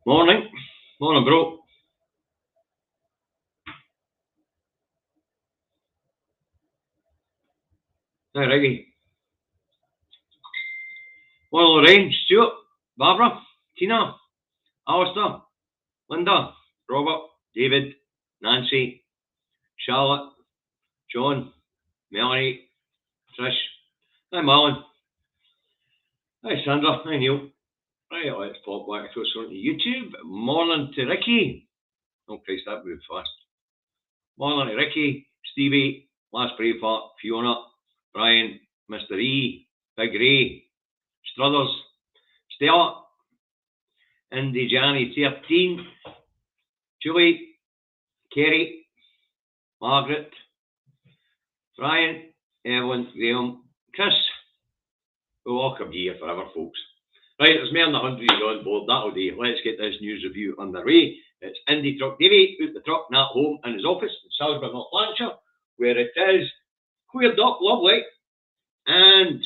Morning. Morning, bro. Hi, Ricky. Morning, Lorraine, Stuart, Barbara, Tina, Alistair, Linda, Robert, David, Nancy, Charlotte, John, Melanie, Trish. Hi, Marlon. Hi, Sandra. Hi, Neil. Right, let's pop back across onto YouTube. Morning to Ricky. Oh, Christ, that moved fast. Morning to Ricky, Stevie, Last Braveheart, Fiona, Brian, Mr. E, Big Ray, Struthers, Stella, Indy Johnny 13, Julie, Kerry, Margaret, Brian, Evelyn, Graham, Chris. We'll all come here forever, folks. Right, there's more than 100 on board. That'll do. Let's get this news review underway. It's Indy Truck Davey out the truck, not home in his office in Salisbury, North Lanarkshire, where it is cleared up, lovely, and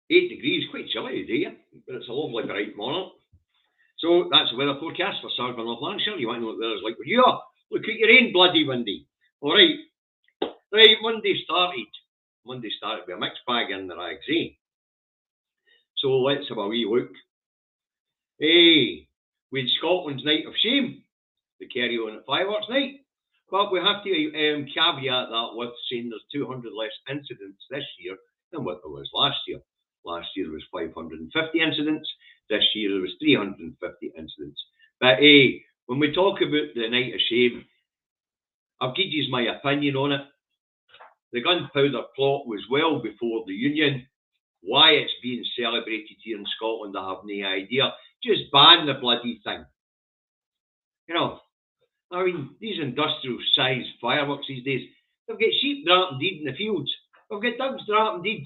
8 degrees, quite chilly today, but it's a lovely bright morning. So that's the weather forecast for Salisbury, North Lanarkshire. You want to know what the weather's like where you are? Look at your rain, bloody windy. All right. Right, Monday started with a mixed bag in the rags, eh? So let's have a wee look. Hey, we had Scotland's Night of Shame, the Carry On at Fireworks Night. But we have to caveat that with saying there's 200 less incidents this year than what there was last year. Last year there was 550 incidents. This year there was 350 incidents. But hey, when we talk about the Night of Shame, I'll give you my opinion on it. The gunpowder plot was well before the Union. Why it's being celebrated here in Scotland, I have no idea. Just ban the bloody thing. You know, I mean, these industrial-sized fireworks these days, they've got sheep draughting dead in the fields. They've got dogs draughting dead,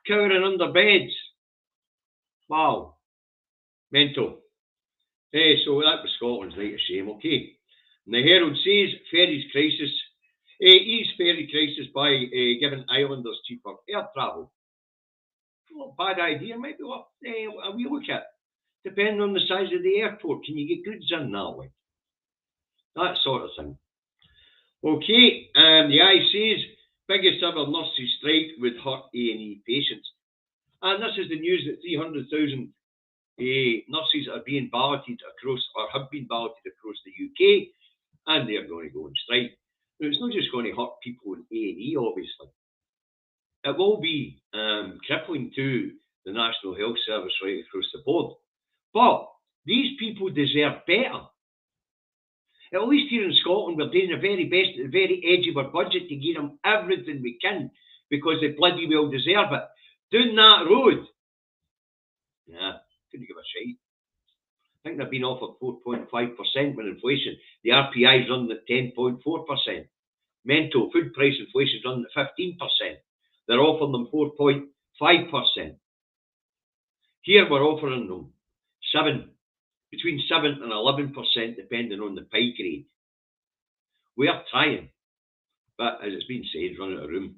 cowering under beds. Wow. Mental. Hey, so that was Scotland's Night of Shame, okay. And the Herald says, ferries crisis. Ease ferry crisis by giving islanders cheaper air travel. Not a bad idea, maybe what a wee look at. Depending on the size of the airport, can you get goods in that way? That sort of thing. Okay, the eye says, biggest ever nurses strike would hurt A&E patients. And this is the news that 300,000 nurses are being balloted across, or have been balloted across the UK, and they're going to go on strike. Now, it's not just going to hurt people in A&E, obviously. It will be crippling to the National Health Service right across the board. But these people deserve better. At least here in Scotland, we're doing the very best at the very edge of our budget to give them everything we can, because they bloody well deserve it. Down that road, couldn't give a shite. I think they've been offered 4.5% with inflation. The RPI is running at 10.4%. Mental food price inflation is running at 15%. They're offering them 4.5%. Here we're offering them between 7 and 11%, depending on the pay grade. We are trying, but as it's been said, run out of room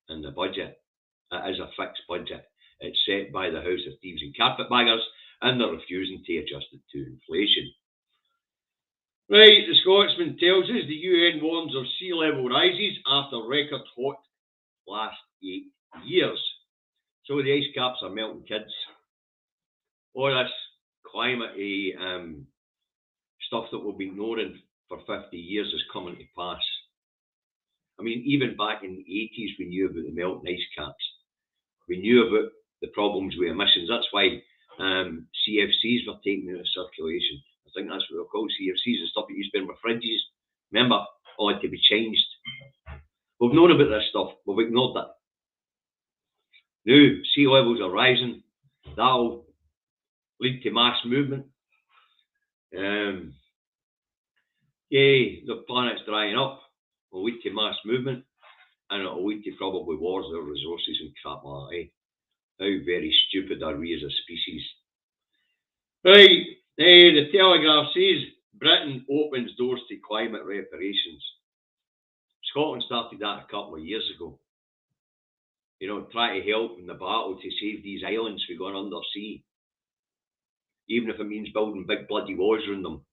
in the budget. It is a fixed budget. It's set by the House of Thieves and Carpetbaggers, and they're refusing to adjust it to inflation. Right, the Scotsman tells us the UN warns of sea level rises after record hot last 8 years. So the ice caps are melting, kids. All this climate stuff that we've been ignoring for 50 years is coming to pass. I mean, even back in the 80s, we knew about the melting ice caps. We knew about the problems with emissions. That's why CFCs were taken out of circulation. I think that's what they're called, CFCs, the stuff that used to be in my fridges. Remember, all had to be changed. We've known about this stuff. We've ignored that. Now, sea levels are rising. That'll lead to mass movement. The planet's drying up. Will lead to mass movement, and it'll lead to probably wars over resources and crap like that. How very stupid are we as a species? Right, the Telegraph says Britain opens doors to climate reparations. Scotland started that a couple of years ago. try to help in the battle to save these islands from going under sea, even if it means building big bloody walls around them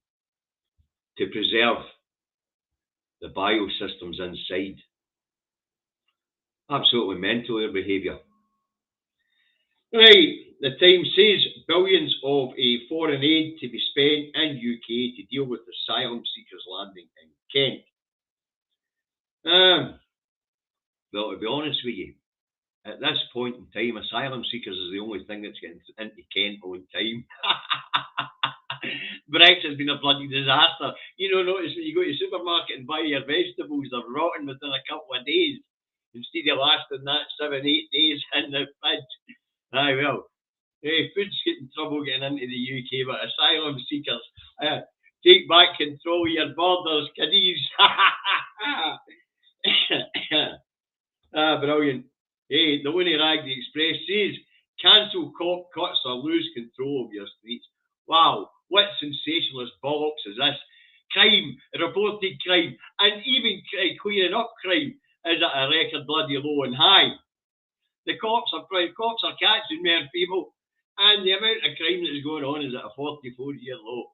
to preserve the biosystems inside. Absolutely mental, their behaviour. Right, the Times says billions of foreign aid to be spent in UK to deal with asylum seekers landing in Kent. Well, to be honest with you, at this point in time, asylum seekers is the only thing that's getting into Kent on time. Brexit's been a bloody disaster. Notice when you go to the supermarket and buy your vegetables, they're rotting within a couple of days instead of lasting that 7-8 days in the fridge. Aye, well, food's getting trouble getting into the UK, but asylum seekers, take back control of your borders, kiddies. Brilliant. Hey, the Looney Rag the Express says, cancel cop cuts or lose control of your streets. Wow, what sensationalist bollocks is this? Crime, reported crime, and even clearing up crime is at a record bloody low and high. The cops are catching more people, and the amount of crime that is going on is at a 44-year low.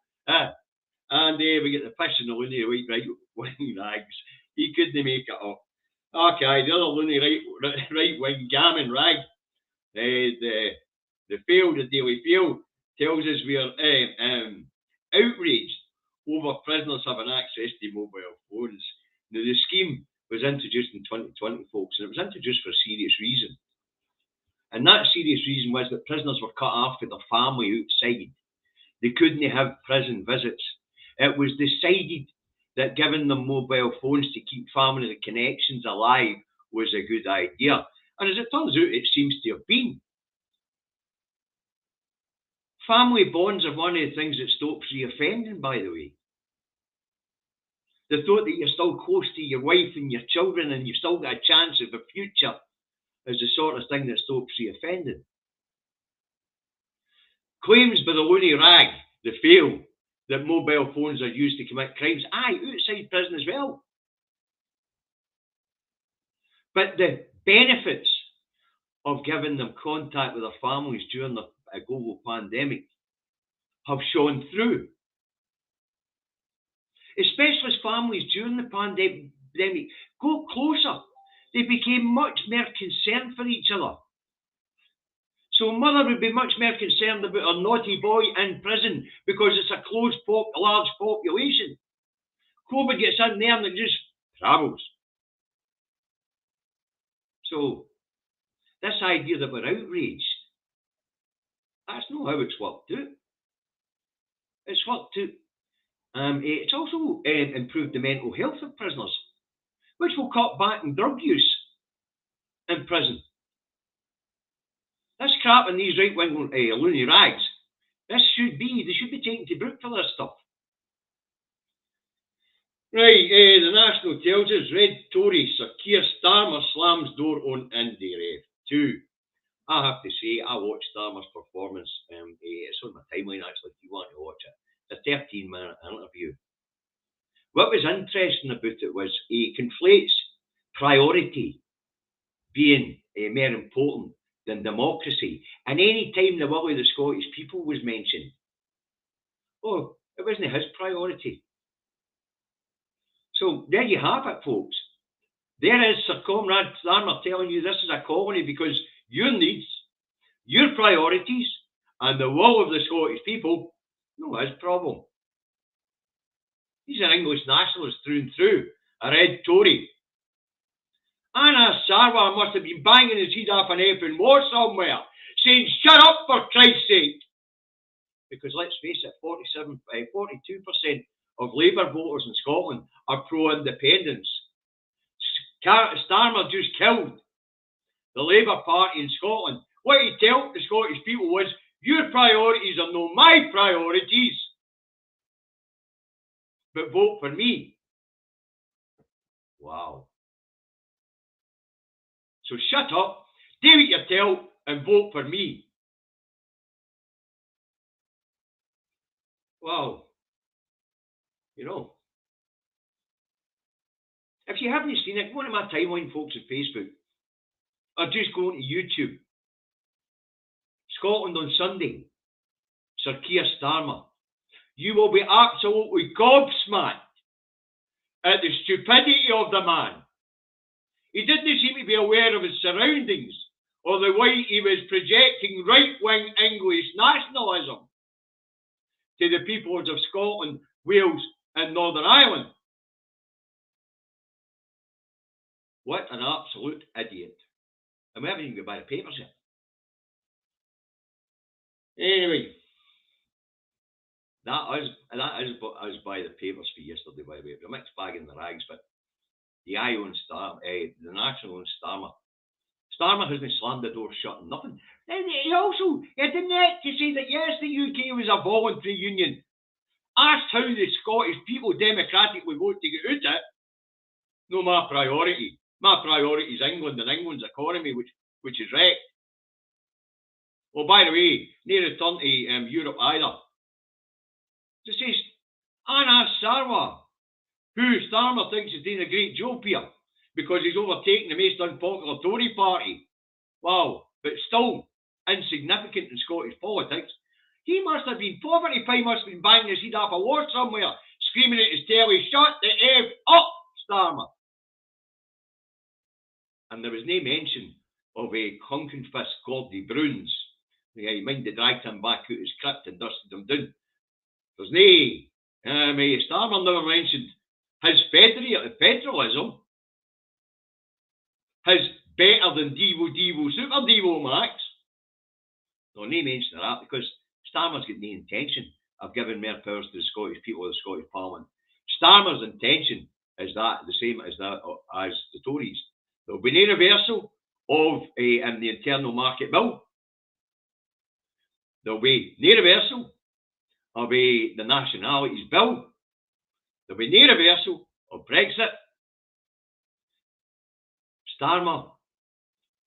And we get the piss in the Looney right-wing rags. He couldn't make it up. Okay, the other Looney right-wing gammon rag, the Daily Fail, tells us we are outraged over prisoners having access to mobile phones. Now, the scheme was introduced in 2020, folks, and it was introduced for a serious reason. And that serious reason was that prisoners were cut off with their family outside. They couldn't have prison visits. It was decided that giving them mobile phones to keep family connections alive was a good idea. And as it turns out, it seems to have been. Family bonds are one of the things that stops reoffending, by the way. The thought that you're still close to your wife and your children and you've still got a chance of a future is the sort of thing that stops reoffending. Claims by the Looney Rag, the Fail, that mobile phones are used to commit crimes. Aye, outside prison as well. But the benefits of giving them contact with their families during the global pandemic have shone through. Especially as families during the pandemic got closer. They became much more concerned for each other. So a mother would be much more concerned about her naughty boy in prison because it's a closed, large population. COVID gets in there and it just travels. So this idea that we're outraged, that's not how it's worked out. It's worked out. It's also improved the mental health of prisoners, which will cut back on drug use in prison. This crap in these right-wing Looney Rags, they should be taken to book for this stuff. Right, the National tells us Red Tory Sir Keir Starmer slams door on Indie Rev 2. I have to say, I watched Starmer's performance. It's on my timeline actually if you want to watch it. It's a 13-minute interview. What was interesting about it was he conflates priority being more important than democracy. And any time the will of the Scottish people was mentioned, it wasn't his priority. So there you have it, folks. There is Sir Comrade Starmer telling you this is a colony because your needs, your priorities, and the will of the Scottish people, no his problem. He's an English nationalist through and through, a red Tory. Anna Sarwar must have been banging his head off an effing wall somewhere, saying, shut up for Christ's sake. Because let's face it, 42% of Labour voters in Scotland are pro-independence. Starmer just killed the Labour Party in Scotland. What he told the Scottish people was, your priorities are not my priorities, but vote for me. Wow. So shut up, do what you tell, and vote for me. Wow. You know, if you haven't seen it, go on to my timeline, folks, on Facebook. or just go onto YouTube. Scotland on Sunday, Sir Keir Starmer. You will be absolutely gobsmacked at the stupidity of the man. He didn't seem to be aware of his surroundings or the way he was projecting right-wing English nationalism to the peoples of Scotland, Wales and Northern Ireland. What an absolute idiot. And we haven't even got by the papers yet. Anyway, that is by the papers for yesterday, by the way. It was a mixed bag in the rags, but the the National owns Starmer. Starmer has been slammed the door shut and nothing. And he also had the net to say that yes, the UK was a voluntary union. Asked how the Scottish people democratically vote to get out of it. No, my priority. My priority is England and England's economy, which is wrecked. Well, by the way, no return to Europe either. This is Anas Sarwar, who Starmer thinks is doing a great job here because he's overtaken the most unpopular Tory party. Wow, but still insignificant in Scottish politics. He must have been, poverty pie must have been banging his head off a wall somewhere, screaming at his telly, shut the F up, Starmer. And there was no mention of a Hunkin Fist Gordy Bruins. Yeah, he minded dragged him back out his crypt and dusted him down. There's no, Starmer never mentioned his federalism, his better than Devo, Super Devo Max. No mention of that because Starmer's got no intention of giving more powers to the Scottish people of the Scottish Parliament. Starmer's intention is that the same as the Tories. There will be no reversal of the Internal Market Bill. There will be no reversal of the Nationalities Bill. There will be no reversal of Brexit. Starmer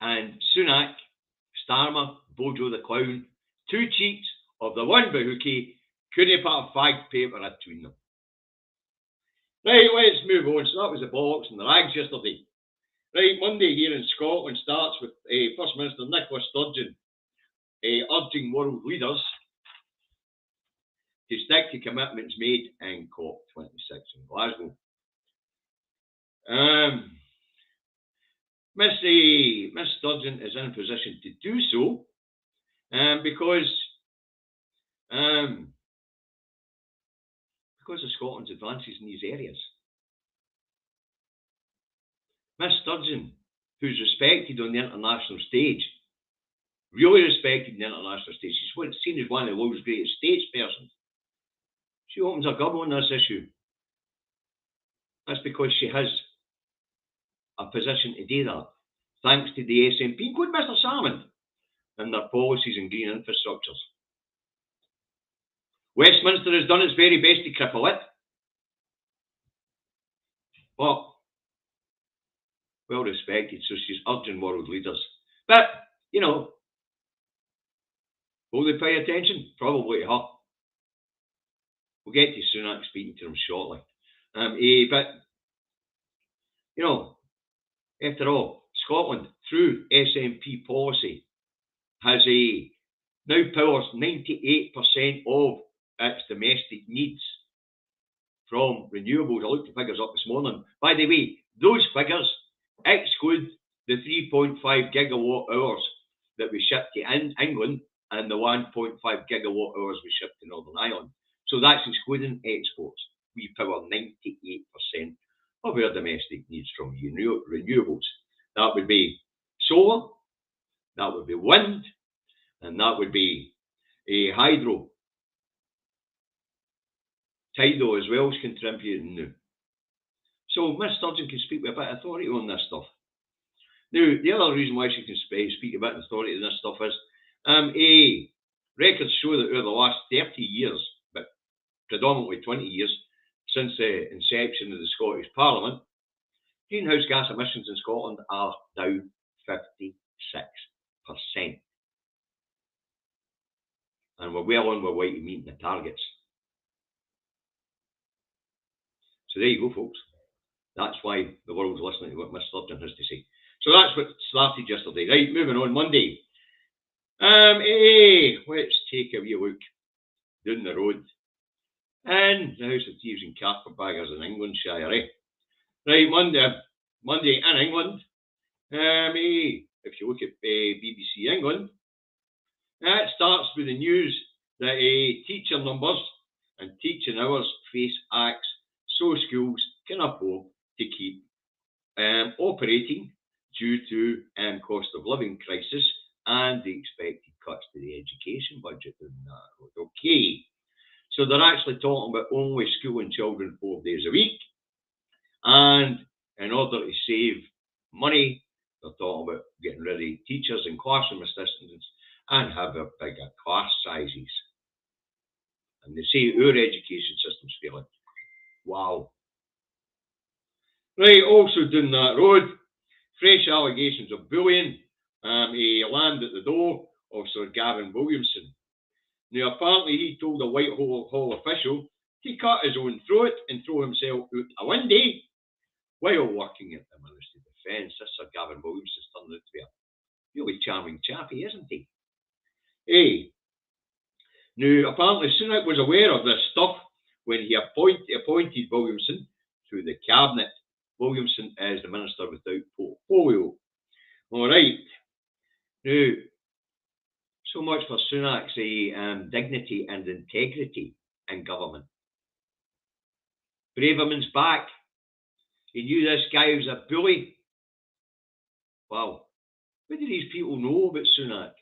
and Sunak, Starmer, Bojo the Clown, two cheats of the one Bahuki, couldn't put a fag paper between them. Right, let's move on. So that was the bollocks and the rags yesterday. Right, Monday here in Scotland starts with First Minister Nicola Sturgeon urging world leaders to stick to commitments made in COP26 in Glasgow. Miss Sturgeon is in a position to do so because of Scotland's advances in these areas. Miss Sturgeon, who's respected on the international stage, really respected on the international stage, she's seen as one of the world's greatest statespersons. She opens her gob on this issue. That's because she has a position to do that, thanks to the SNP, including Mr. Salmond, and their policies in green infrastructures. Westminster has done its very best to cripple it, but well respected, so she's urging world leaders. But, will they pay attention? Probably to her. We'll get to Sunak speaking to them shortly. But, after all, Scotland, through SNP policy, has now powers 98% of its domestic needs from renewables. I looked the figures up this morning. By the way, those figures exclude the 3.5 gigawatt hours that we ship to England and the 1.5 gigawatt hours we ship to Northern Ireland. So that's excluding exports. We power 98% of our domestic needs from renewables. That would be solar, that would be wind, and that would be hydro. Tidal as well is contributing now. So Miss Sturgeon can speak with a bit of authority on this stuff. Now, the other reason why she can speak a bit of authority on this stuff is records show that over the last 30 years, but predominantly 20 years, since the inception of the Scottish Parliament, greenhouse gas emissions in Scotland are down 56%. And we're well on our way to meeting the targets. So there you go, folks. That's why the world's listening to what Miss Sturgeon has to say. So that's what started yesterday. Right, moving on, Monday. Let's take a wee look down the road. And the House of Thieves and Carpetbaggers in Englandshire, eh? Right, Monday in England. If you look at BBC England, it starts with the news that teacher numbers and teaching hours face acts, so schools can afford to keep operating due to cost of living crisis and the expected cuts to the education budget. Okay, so they're actually talking about only schooling children 4 days a week, and in order to save money, they're talking about getting rid of teachers and classroom assistants and have a bigger class sizes. And they say our education system's failing. Wow. Right, also down that road, fresh allegations of bullying land at the door of Sir Gavin Williamson. Now, apparently he told a Whitehall official to cut his own throat and throw himself out a window while working at the Ministry of Defence. This Sir Gavin Williamson's turned out to be a really charming chappy, isn't he? Now, apparently Sunak was aware of this stuff when he appointed Williamson to the cabinet. Williamson is the Minister without portfolio. All right. Now, so much for Sunak's dignity and integrity in government. Braverman's back. He knew this guy was a bully. Wow. What do these people know about Sunak?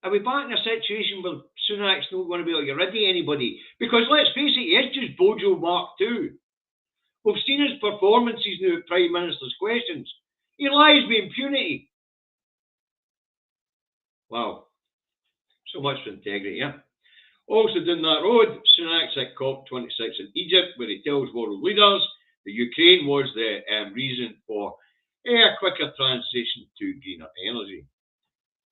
Are we back in a situation where Sunak's not going to be able to get rid of anybody? Because let's face it, he is just Bojo Mark II. We've seen his performances now at Prime Minister's Questions. He lies with impunity. Wow. So much for integrity, yeah. Also down that road, Sunak's at COP26 in Egypt, where he tells world leaders that Ukraine was the reason for a quicker transition to greener energy.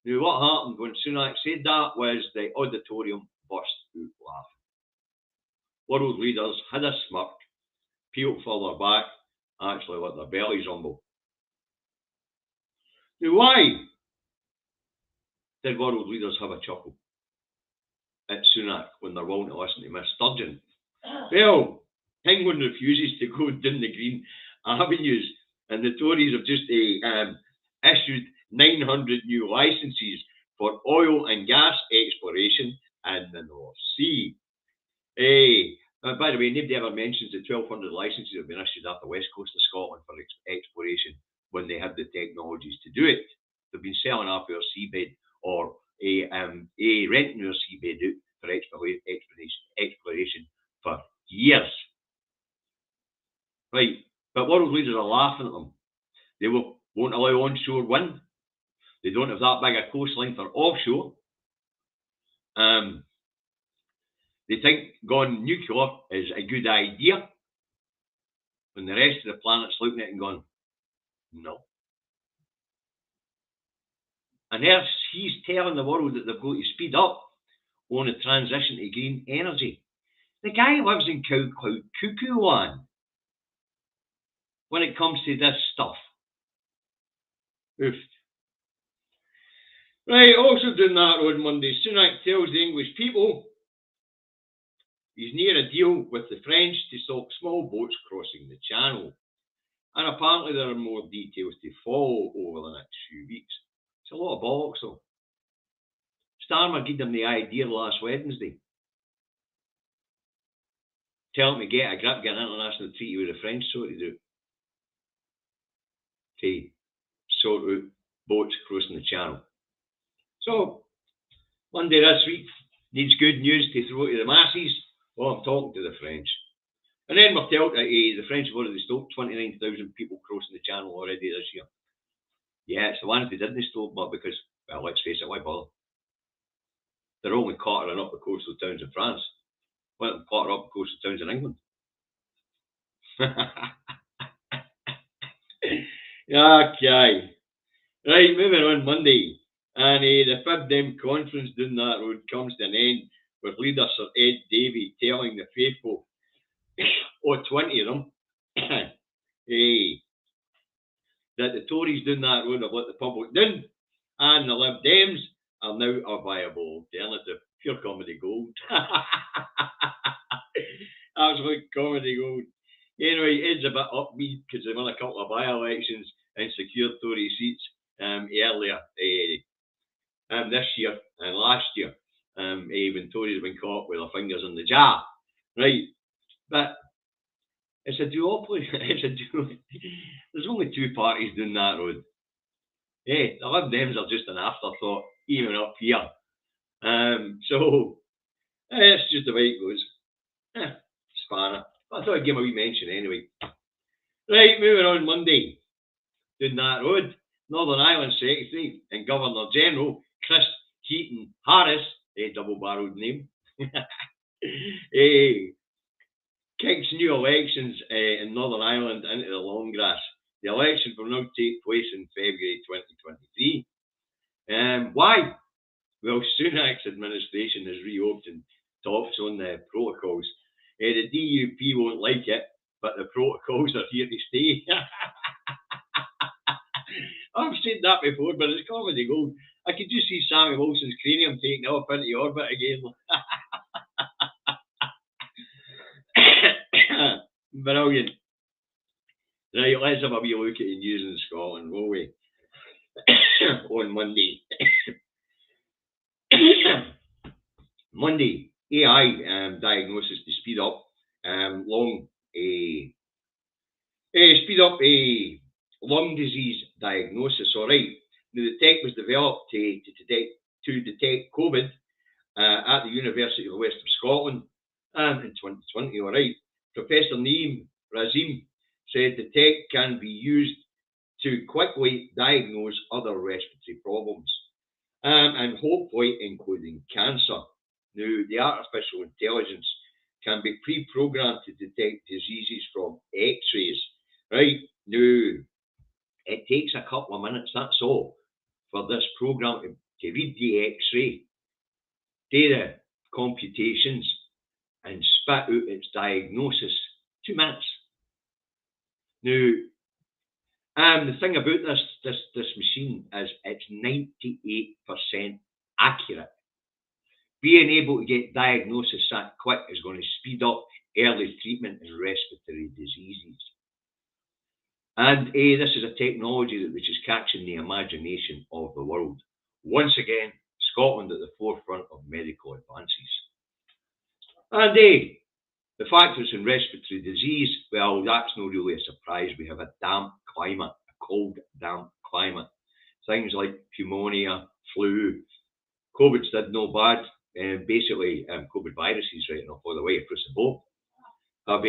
Now, what happened when Sunak said that was the auditorium burst out laughing. World leaders had a smirk, peeled further back, actually let their bellies rumble. Now, why did world leaders have a chuckle at Sunak when they're willing to listen to Miss Sturgeon? Well, England refuses to go down the green avenues, and the Tories have just issued 900 new licences for oil and gas exploration in the North Sea. By the way, nobody ever mentions the 1,200 licences that have been issued off the west coast of Scotland for exploration when they had the technologies to do it. They've been selling off our seabed or renting our seabed out for exploration for years. Right, but world leaders are laughing at them. They won't allow onshore wind. They don't have that big a coastline for offshore. They think going nuclear is a good idea, when the rest of the planet's looking at it and going, no. And he's telling the world that they've got to speed up on the transition to green energy. The guy lives in Cow Cloud Cuckoo Land when it comes to this stuff. Oof. Right, also doing that on Monday, Sunak tells the English people he's near a deal with the French to stop small boats crossing the channel. And apparently there are more details to follow over the next few weeks. It's a lot of bollocks though. Starmer gave them the idea last Wednesday. Tell them to get a grip, get an international treaty with the French, so to do. To sort out boats crossing the channel. So, Monday this week needs good news to throw to the masses. Well, I'm talking to the French. And then we're told that the French have already stopped 29,000 people crossing the channel already this year. Yeah, it's the ones they didn't stop, but because, well, let's face it, why bother? They're only quartering up the coastal towns in France. Why don't they quarter up the coastal towns in England? Okay. Right, moving on Monday. And the Fib Dem conference down that road comes to an end with leader Sir Ed Davey telling the faithful, 20 of them, that the Tories down that road have let the public down, and the Lib Dems are now a viable alternative. Pure comedy gold. Absolute comedy gold. Anyway, it's a bit upbeat because they won a couple of by-elections and secured Tory seats earlier this year and last year, when Tories have been caught with their fingers in the jar. Right. But it's a duopoly. There's only two parties down that road. Hey, the Lib Dems are just an afterthought, even up here. So it's just the way it goes. Spanner. I thought I'd give him a wee mention anyway. Right, moving on Monday. Down that road, Northern Ireland Secretary and Governor General Chris Heaton Harris, a double-barreled name, kicks new elections in Northern Ireland into the long grass. The election will now take place in February 2023. Why? Well, Sunak's administration has reopened talks on the protocols. The DUP won't like it, but the protocols are here to stay. I've said that before, but it's comedy gold. I could just see Sammy Wilson's cranium taken up into orbit again. Brilliant. Right, let's have a wee look at the news in Scotland, will we? On Monday. Monday, AI diagnosis to speed up lung disease diagnosis. All right. Now, the tech was developed to detect COVID at the University of the West of Scotland in 2020. All right. Professor Naeem Razim said the tech can be used to quickly diagnose other respiratory problems, and hopefully including cancer. Now, the artificial intelligence can be pre-programmed to detect diseases from X-rays. Right? Now, it takes a couple of minutes, that's all, for this program to read the X-ray, do the computations, and spit out its diagnosis. 2 minutes. Now, the thing about this machine is it's 98% accurate. Being able to get diagnosis that quick is going to speed up early treatment in respiratory diseases. And this is a technology which is catching the imagination of the world. Once again, Scotland at the forefront of medical advances. And the factors in respiratory disease, well, that's not really a surprise. We have a damp climate, a cold, damp climate. Things like pneumonia, flu, COVID's did no bad. Basically, COVID viruses, right enough, all the way across the board, have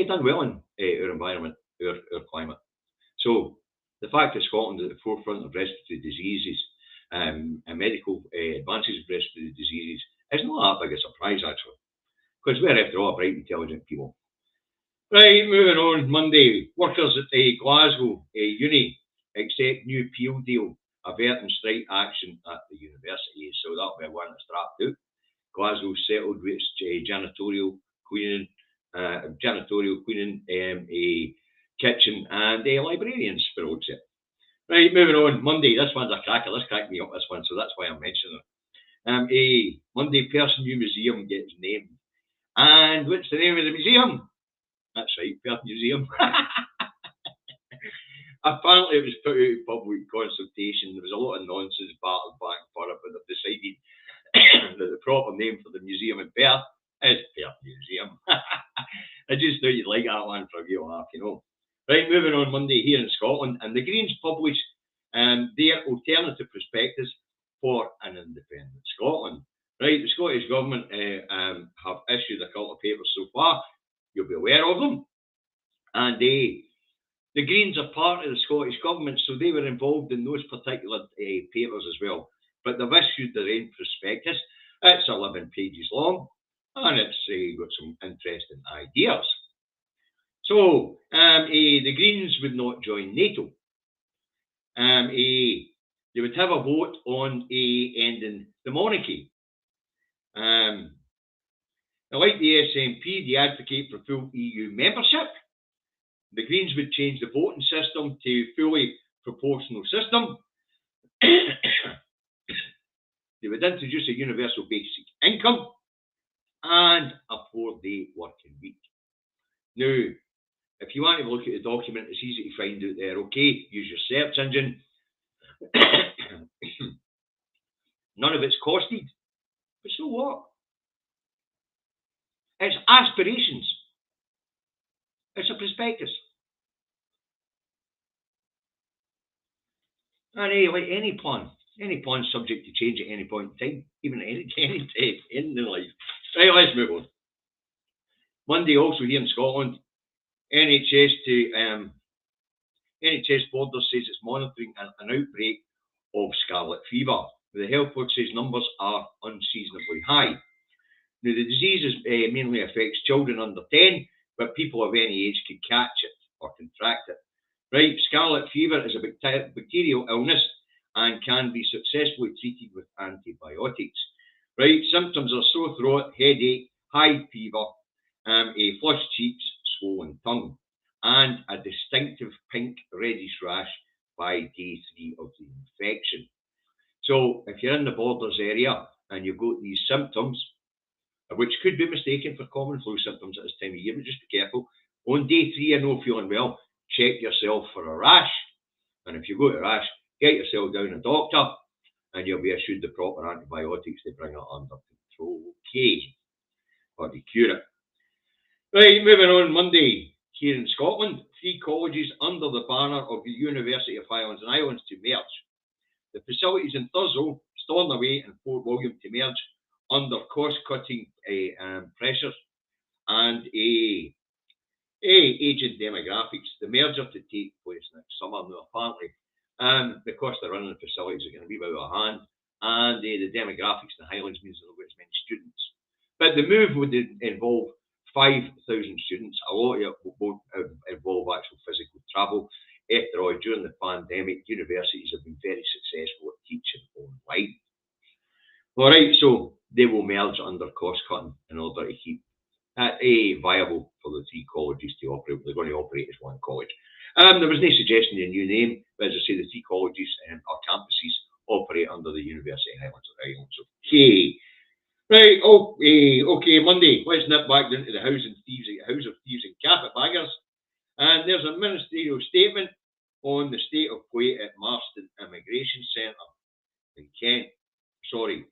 done well in our environment, our climate. So, the fact that Scotland is at the forefront of respiratory diseases and medical advances in respiratory diseases is not that big a surprise, actually, because we're, after all, bright, intelligent people. Right, moving on, Monday, workers at Glasgow Uni accept new appeal deal, averting strike action at the university. So that'll be one that's strapped out. Glasgow settled with its janitorial cleaning, a kitchen, and librarians for all it. Right, moving on, Monday, this one's a cracker. This cracked me up, this one, so that's why I'm mentioning it. A Monday Perth New Museum gets named. And what's the name of the museum? That's right, Perth Museum. Apparently, it was put out in public consultation. There was a lot of nonsense battled back and forth, but they've decided that the proper name for the museum in Perth is Perth Museum. I just thought you'd like that one for a wee laugh, you know. Right, moving on Monday here in Scotland, and the Greens publish their alternative prospectus for an independent Scotland. Right, the Scottish Government have issued a couple of papers so far. You'll be aware of them. And the Greens are part of the Scottish Government, so they were involved in those particular papers as well. But they've issued their own prospectus. It's 11 pages long, and it's got some interesting ideas. So, the Greens would not join NATO. They would have a vote on ending the monarchy. Now, like the SNP, they advocate for full EU membership. The Greens would change the voting system to fully proportional system. They would introduce a universal basic income and a 4-day working week. Now, if you want to look at the document, it's easy to find out there. Okay, use your search engine. None of it's costed. But so what? It's aspirations. It's a prospectus. And like any plan's subject to change at any point in time, even at any time in life. Right, let's move on. Monday, also here in Scotland, NHS Border says it's monitoring an outbreak of scarlet fever. The health board says numbers are unseasonably high. Now, the disease mainly affects children under 10, but people of any age can catch it or contract it. Right, scarlet fever is a bacterial illness and can be successfully treated with antibiotics. Right, symptoms are sore throat, headache, high fever, flushed cheeks, swollen tongue, and a distinctive pink reddish rash by day 3 of the infection. So if you're in the Borders area and you've got these symptoms, which could be mistaken for common flu symptoms at this time of year, but just be careful. On day 3, you're not feeling well, check yourself for a rash. And if you've got a rash, get yourself down a doctor and you'll be issued the proper antibiotics to bring it under control. Okay. Or to cure it. Right, moving on. Monday, here in Scotland, 3 colleges under the banner of the University of Highlands and Islands to merge. The facilities in Thurso, Stornoway and Fort William to merge under cost-cutting pressures and aging demographics. The merger to take place next summer. Now, apparently, the cost of running the facilities are going to be out of hand, and the demographics in the Highlands means there will be as many students. But the move would involve 5,000 students. A lot of it won't involve actual physical travel. After all, during the pandemic, universities have been very successful at teaching online. All right, so they will merge under cost cutting in order to keep it viable for the 3 colleges to operate. They're going to operate as one college. There was no suggestion of a new name, but as I say, the 3 colleges or campuses operate under the University of Highlands and Islands. Okay. Right, okay, Monday, let's nip back down to the House of Thieves and Carpetbaggers. And there's a ministerial statement on the state of play at Marston Immigration Centre in Kent. Sorry,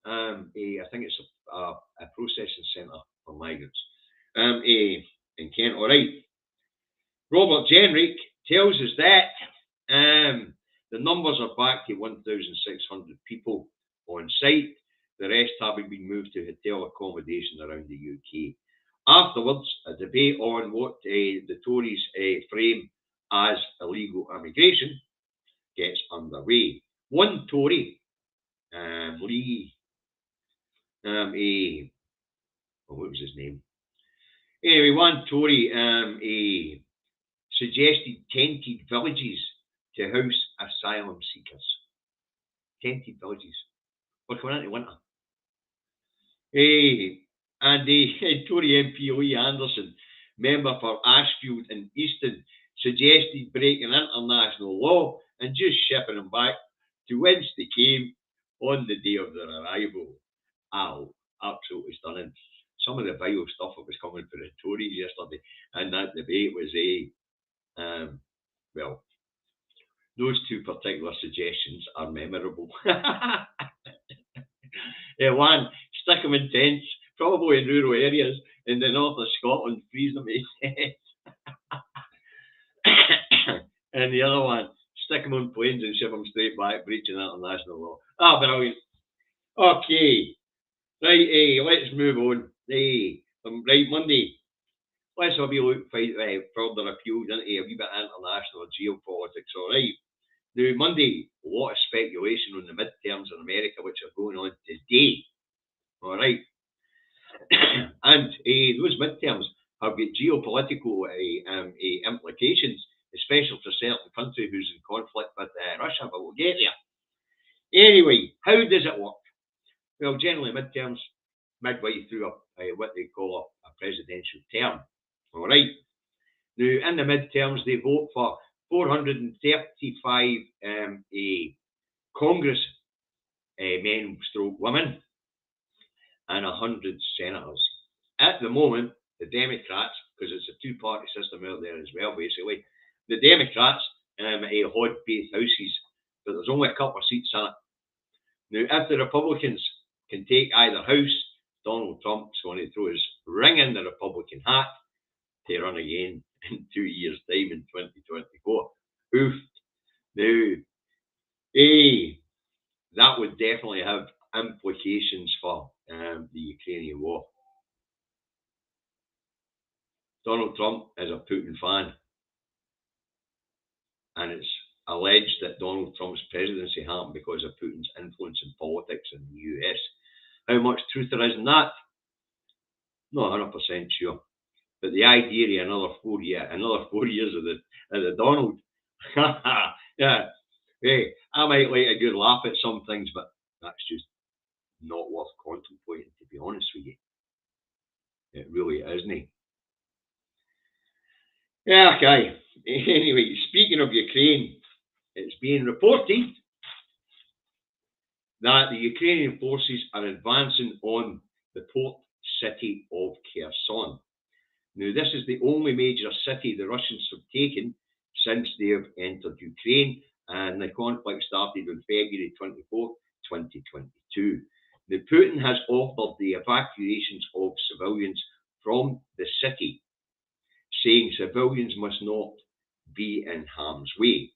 I think it's a processing centre for migrants in Kent. All right. Robert Jenrick tells us that the numbers are back to 1,600 people on site. The rest having been moved to hotel accommodation around the UK. Afterwards, a debate on what the Tories frame as illegal immigration gets underway. One Tory, Lee, what was his name? Anyway, one Tory suggested tented villages to house asylum seekers. Tented villages. We're coming into winter. And Tory MP Lee Anderson, member for Ashfield and Easton, suggested breaking international law and just shipping them back to whence they came on the day of their arrival. Ow, absolutely stunning. Some of the vile stuff that was coming for the Tories yesterday, and that debate was well, those 2 particular suggestions are memorable. One, stick them in tents, probably in rural areas in the north of Scotland, freeze them to death. And the other one, stick them on planes and ship them straight back, breaching international law. Brilliant. Okay. Right, let's move on. Right, Monday. Let's have a wee look further afield into a wee bit international geopolitics, all right? Now, Monday, a lot of speculation on the midterms in America, which are going on today, all right? And those midterms have got geopolitical implications, especially for a certain country who's in conflict with Russia, but we'll get there. Anyway, how does it work? Well, generally midterms, midway through what they call a presidential term, all right? Now, in the midterms, they vote for 435 Congress men stroke women and 100 senators. At the moment, the Democrats, because it's a two-party system out there as well, basically, the Democrats hold both houses, but there's only a couple of seats in it. Now, if the Republicans can take either house, Donald Trump's going to throw his ring in the Republican hat to run again in 2 years' time in 2024. Oof. Now, that would definitely have implications for the Ukrainian war. Donald Trump is a Putin fan, and it's alleged that Donald Trump's presidency happened because of Putin's influence in politics in the US. How much truth there is in that? Not 100% sure. But the idea of another 4 years of the Donald, yeah, hey, I might like a good laugh at some things, but that's just not worth contemplating, to be honest with you. It really isn't. Yeah, okay. Anyway, speaking of Ukraine, it's being reported that the Ukrainian forces are advancing on the port city of Kherson. Now, this is the only major city the Russians have taken since they have entered Ukraine, and the conflict started on February 24, 2022. Now, Putin has offered the evacuations of civilians from the city, saying civilians must not be in harm's way.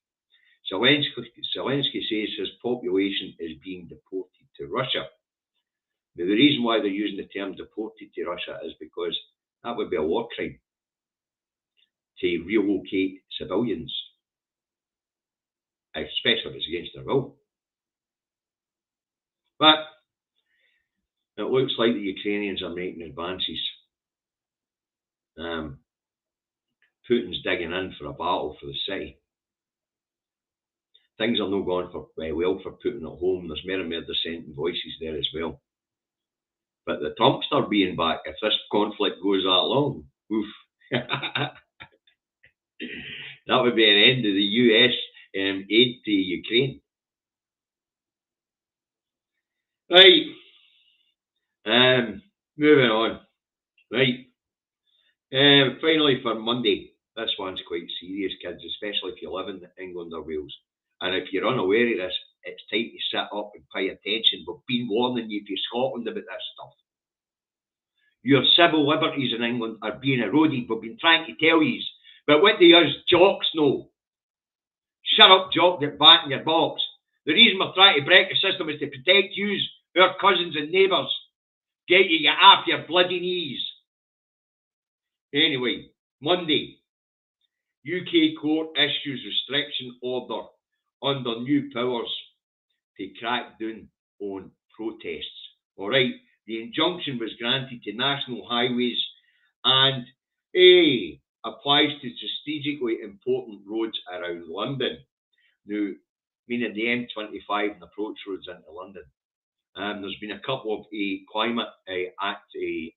Zelensky says his population is being deported to Russia. Now, the reason why they're using the term deported to Russia is because that would be a war crime to relocate civilians, especially if it's against their will. But it looks like the Ukrainians are making advances. Putin's digging in for a battle for the city. Things are not going well for Putin at home. There's more and more dissenting voices there as well. But the Trumpster being back, if this conflict goes that long, oof. That would be an end of the US aid to Ukraine. Right. Moving on. Right. Finally, for Monday, this one's quite serious, kids, especially if you live in England or Wales. And if you're unaware of this, it's time to sit up and pay attention. We've been warning you for Scotland about this stuff. Your civil liberties in England are being eroded. We've been trying to tell you. But what do us jocks know? Shut up, jock, get back in your box. The reason we're trying to break the system is to protect you, our cousins and neighbours. Get off your bloody knees. Anyway, Monday, UK court issues restriction order under new powers to crack down on protests. All right, the injunction was granted to National Highways and applies to strategically important roads around London. Now, meaning the M25 and approach roads into London. There's been a couple of climate activists,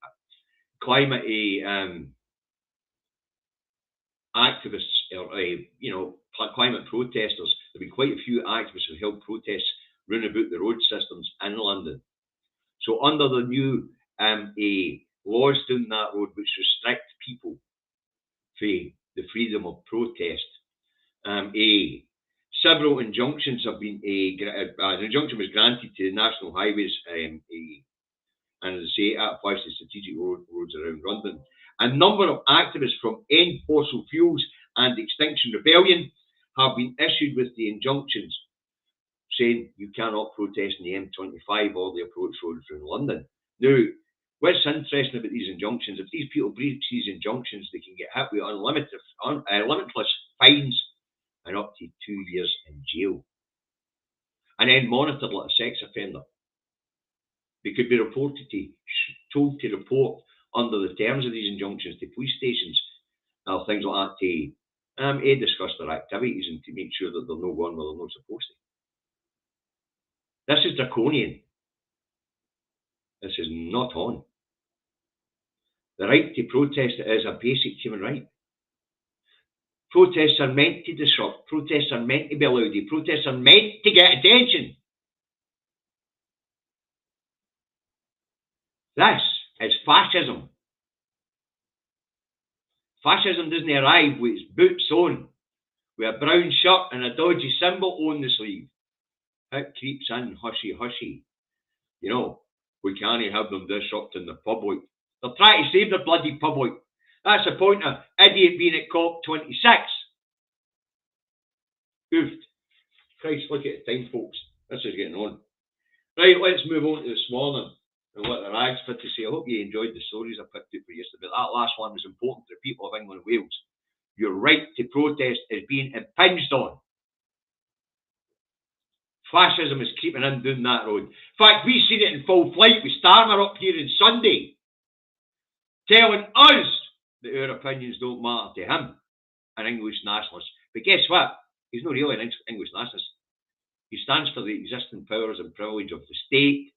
or climate protesters. There've been quite a few activists who held protests round about the road systems in London. So under the new laws down that road which restrict people for the freedom of protest, several injunctions have been an injunction was granted to the National Highways, and as I say, it applies to strategic roads around London. A number of activists from End Fossil Fuels and Extinction Rebellion have been issued with the injunctions saying you cannot protest in the M25 or the approach roads around London. Now, what's interesting about these injunctions, if these people breach these injunctions, they can get hit with limitless fines and up to 2 years in jail. And then monitored like a sex offender. They could be told to report under the terms of these injunctions to police stations or things like that to discuss their activities and to make sure that they're not going where they're not supposed to. This is draconian. This is not on. The right to protest is a basic human right. Protests are meant to disrupt. Protests are meant to be loud. Protests are meant to get attention. This is fascism. Fascism doesn't arrive with its boots on, with a brown shirt and a dodgy symbol on the sleeve. It creeps in hushy. You know, we can't have them disrupting the public. They're trying to save the bloody public. That's the point of idiot being at COP26. Oofed. Christ, look at the time, folks. This is getting on. Right, let's move on to this morning and what the rags had to say. I hope you enjoyed the stories I picked up for yesterday. That last one was important to the people of England and Wales. Your right to protest is being impinged on. Fascism is creeping in down that road. In fact, we've seen it in full flight with Starmer up here on Sunday, telling us that our opinions don't matter to him, an English nationalist. But guess what? He's not really an English nationalist. He stands for the existing powers and privilege of the state.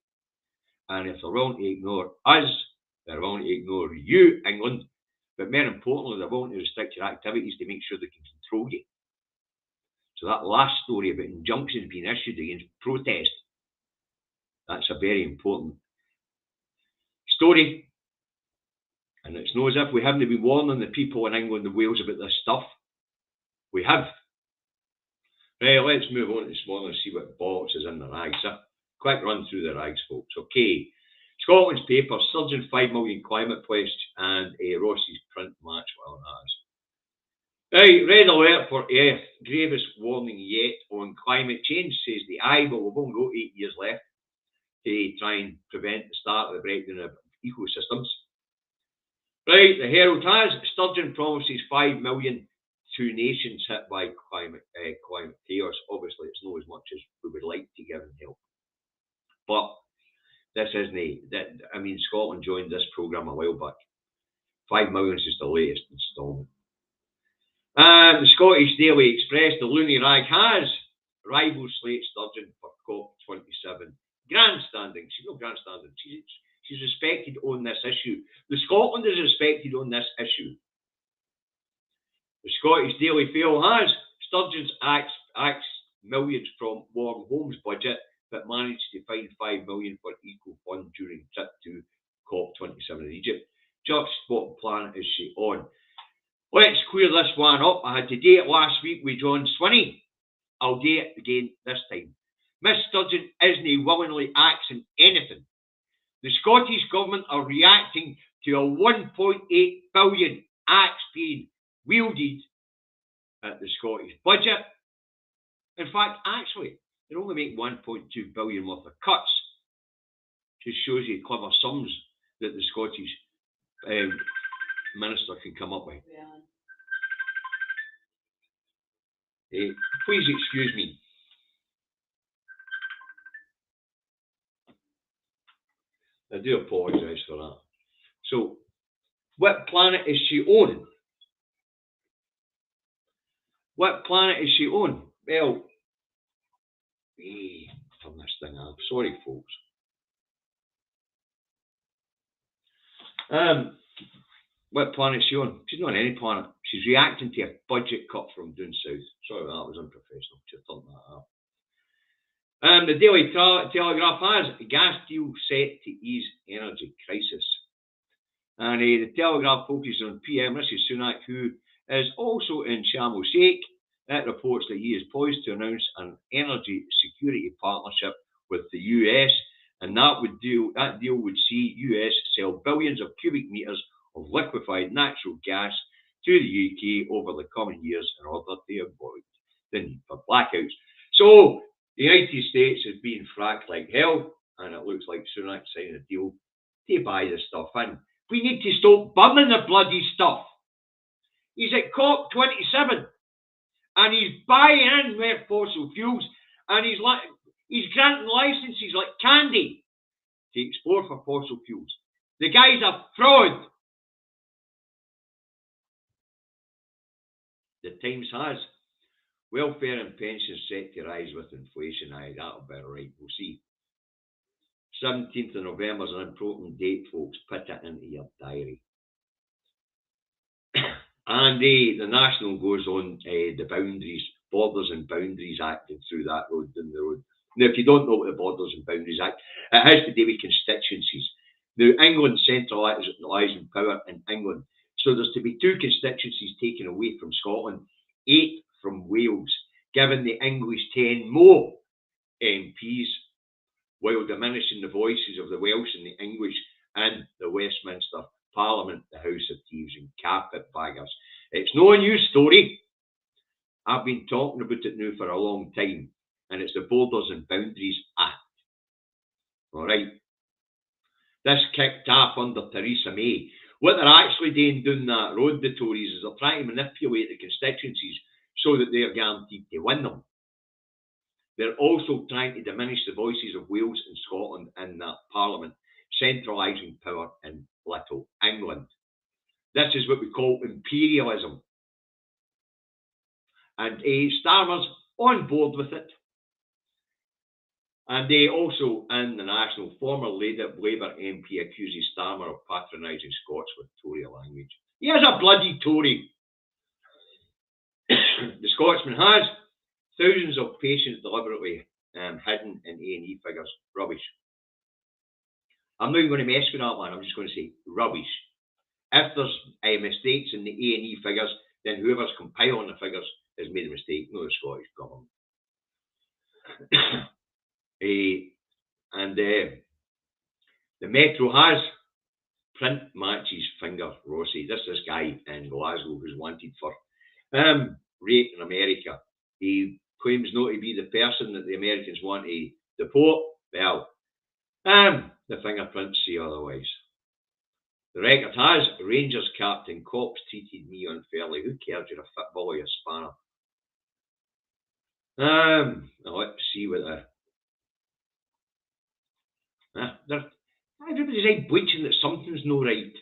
And if they're willing to ignore us, they're willing to ignore you, England. But more importantly, they're willing to restrict your activities to make sure they can control you. So that last story about injunctions being issued against protest, that's a very important story. And it's not as if we haven't been warning the people in England and Wales about this stuff. We have. Right, let's move on to this morning and see what bollocks is in the rags. Quick run through the rags, folks. Okay. Scotland's paper, surging 5 million climate pledge, and Ross's print match, well, that is. Right, red alert for gravest warning yet on climate change, says the Eye, but we've only got 8 years left to try and prevent the start of the breakdown of ecosystems. Right, the Herald has Sturgeon promises 5 million to nations hit by climate chaos. Obviously, it's not as much as we would like to give them help. But this isn't I mean, Scotland joined this programme a while back. 5 million is just the latest instalment. The Scottish Daily Express, the loony rag, has rival slate Sturgeon for COP27. Grandstanding. She's not grandstanding. She's respected on this issue. The Scotland is respected on this issue. The Scottish Daily Mail has Sturgeon's acts millions from Warm Homes budget, but managed to find 5 million for Eco Fund during trip to COP27 in Egypt. Just what planet is she on? Let's clear this one up. I had to do it last week with John Swinney. I'll do it again this time. Miss Sturgeon isn't willingly acting anything. The Scottish Government are reacting to a 1.8 billion axe being wielded at the Scottish budget. In fact, actually, they're only making 1.2 billion worth of cuts. Just shows you clever sums that the Scottish minister can come up with. Please excuse me. I do apologise for that. So, what planet is she on? What planet is she on? Well, turn this thing off. Sorry, folks. What planet is she on? She's not on any planet. She's reacting to a budget cut from down south. Sorry, that was unprofessional. Just turn that off. The Daily Telegraph has a gas deal set to ease energy crisis. And the Telegraph focuses on PM Rishi Sunak, who is also in Sharm el Sheikh. It reports that he is poised to announce an energy security partnership with the US, and that deal would see US sell billions of cubic meters of liquefied natural gas to the UK over the coming years in order to avoid the need for blackouts. So, the United States is being fracked like hell, and it looks like Sunak signed a deal to buy this stuff in. We need to stop burning the bloody stuff. He's at COP27, and he's buying in with fossil fuels, and he's granting licenses like candy to explore for fossil fuels. The guy's a fraud. The Times has welfare and pensions set to rise with inflation. Aye, that'll be right. We'll see. 17th of November is an important date, folks. Put it into your diary. And the National goes on the boundaries, Borders and Boundaries Act, and through that road, down the road. Now, if you don't know what the Borders and Boundaries Act, it has to do with constituencies. Now, England centralising power in England. So there's to be 2 constituencies taken away from Scotland, 8 from Wales, giving the English 10 more MPs, while diminishing the voices of the Welsh and the English and the Westminster Parliament, the House of Thieves and Carpetbaggers. It's no new story. I've been talking about it now for a long time, and it's the Borders and Boundaries Act. All right. This kicked off under Theresa May. What they're actually doing down that road, the Tories, is they're trying to manipulate the constituencies so that they're guaranteed to win them. They're also trying to diminish the voices of Wales and Scotland in that Parliament, centralising power in Little England. This is what we call imperialism. And Starmer's on board with it. And they also, in the National, former Labour MP accuses Starmer of patronising Scots with Tory language. He is a bloody Tory. The Scotsman has thousands of patients deliberately hidden in A&E figures. Rubbish. I'm not even going to mess with that one. I'm just going to say rubbish. If there's mistakes in the A&E figures, then whoever's compiling the figures has made a mistake, not the Scottish government. The Metro has print matches Finger Rossi. This guy in Glasgow who's wanted for rape in America. He claims not to be the person that the Americans want to deport. Well, the fingerprints say otherwise. The record has Rangers captain Cops treated me unfairly. Who cares? You're a footballer, you're a spanner. Now let's see what everybody's right bleaching that something's no right.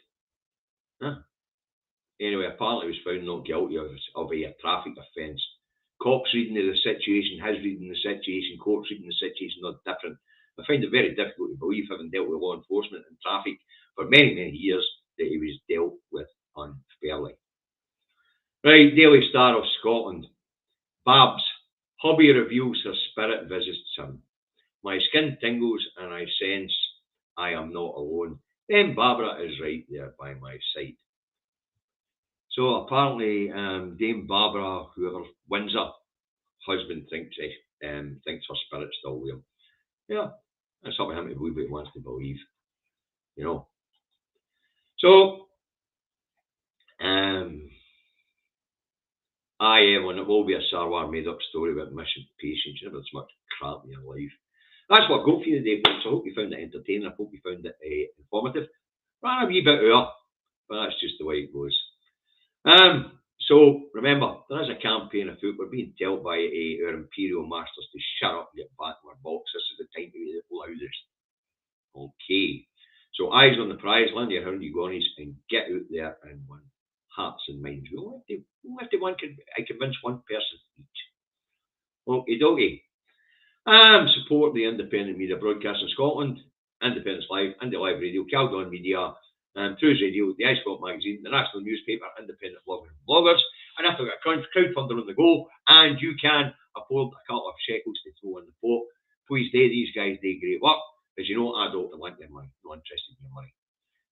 Anyway, apparently he was found not guilty of a traffic offence. Cops reading the situation, his reading the situation, courts reading the situation are different. I find it very difficult to believe, having dealt with law enforcement and traffic for many, many years, that he was dealt with unfairly. Right, Daily Star of Scotland. Babs, hubby reveals her spirit visits him. My skin tingles and I sense I am not alone. Then Barbara is right there by my side. So apparently, Dame Barbara, whoever wins her husband, thinks her spirit's still there. Yeah, that's up to him to believe what he wants to believe. You know. So, it will be a Sarwar made up story about missing patients. You never as much crap in your life. That's what I've got for you today, folks. I hope you found it entertaining. I hope you found it informative. Ran a wee bit out, but that's just the way it goes. So remember, there is a campaign afoot. We're being told by our imperial masters to shut up and get back in our box. This is the time to be the loudest. Okay. So eyes on the prize, land your houndy gonies, and get out there and win hearts and minds. We'll have to convince one person each. Okie dokie. Support the independent media broadcast in Scotland, Independence Live, Indie Live Radio, Caledon Media, Trues Radio, the iSport Magazine, the National Newspaper, Independent Bloggers. And if I've got a crowdfunder on the go, and you can afford a couple of shekels to throw in the pot, please do. These guys do great work. As you know, I don't want their money. I'm not interested in your money.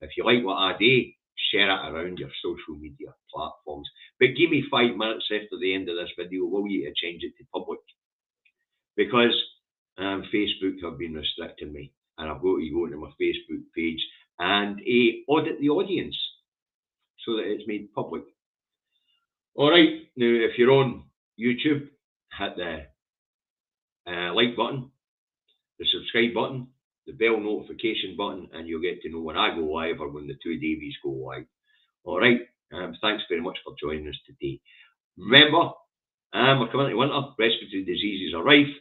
If you like what I do, share it around your social media platforms. But give me 5 minutes after the end of this video, will you, to change it to public? Because Facebook have been restricting me, and I've got to go into my Facebook page and audit the audience so that it's made public. All right, now if you're on YouTube, hit the like button, the subscribe button, the bell notification button, and you'll get to know when I go live or when the two Davies go live. All right, thanks very much for joining us today. Remember, we're coming into winter, respiratory diseases are rife.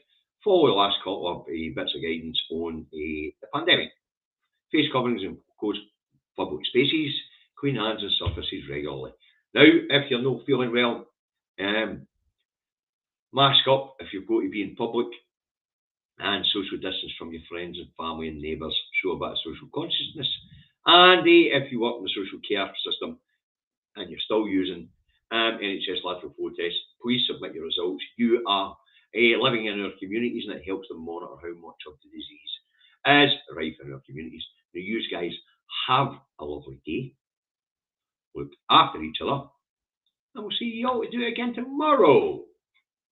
Follow the last couple of bits of guidance on the pandemic. Face coverings in closed public spaces, clean hands and surfaces regularly. Now, if you're not feeling well, mask up if you've got to be in public, and social distance from your friends and family and neighbours. Show a bit of social consciousness. And if you work in the social care system and you're still using NHS lateral flow test. Please submit your results. You are living in our communities, and it helps them monitor how much of the disease is rife in our communities. Now, you guys have a lovely day. Look after each other, and we'll see you all to do it again tomorrow.